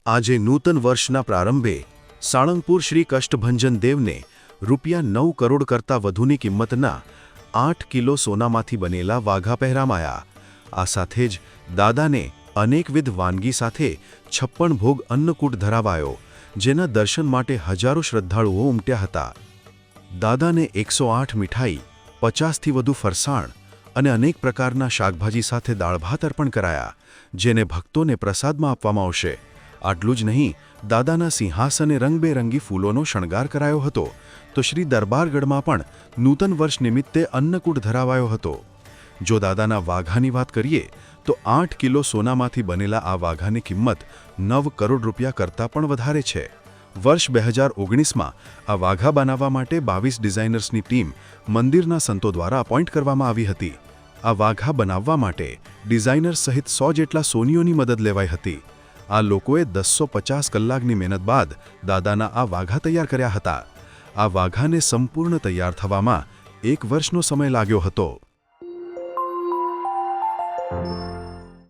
આજે નૂતન વર્ષના પ્રારંભે સાળંગપુર શ્રી કષ્ટભંજન દેવને ₹9 કરોડ કરતાં વધુની કિંમતના 8 કિલો સોનામાંથી બનેલા વાઘા પહેરામાયા। આ સાથે જ દાદાને અનેકવિધ વાનગી સાથે 56 ભોગ અન્નકૂટ ધરાવાયો, જેના દર્શન માટે હજારો શ્રદ્ધાળુઓ ઉમટ્યા હતા। દાદાને 108 મીઠાઈ, 50થી વધુ ફરસાણ અને અનેક પ્રકારના શાકભાજી સાથે દાળ ભાત અર્પણ કરાયા, જેને ભક્તોને પ્રસાદમાં આપવામાં આવશે। આટલું જ નહીં, દાદાના સિંહાસને રંગબેરંગી ફૂલોનો શણગાર કરાયો હતો, તો શ્રી દરબારગઢમાં પણ નૂતન વર્ષ નિમિત્તે અન્નકૂટ ધરાવાયો હતો। જો દાદાના વાઘાની વાત કરીએ તો 8 કિલો સોનામાંથી બનેલા આ વાઘાની કિંમત ₹9 કરોડ કરતાં પણ વધારે છે। વર્ષ 2019માં આ વાઘા બનાવવા માટે 22 ડિઝાઇનર્સની ટીમ મંદિરના સંતો દ્વારા અપોઇન્ટ કરવામાં આવી હતી। આ વાઘા બનાવવા માટે ડિઝાઇનર્સ સહિત 100 જેટલા સોનીઓની મદદ લેવાઈ હતી। આ લોકોએ 250 કલાકની મહેનત બાદ દાદાના આ વાઘા તૈયાર કર્યા હતા। આ વાઘાને સંપૂર્ણ તૈયાર થવામાં 1 વર્ષનો સમય લાગ્યો હતો।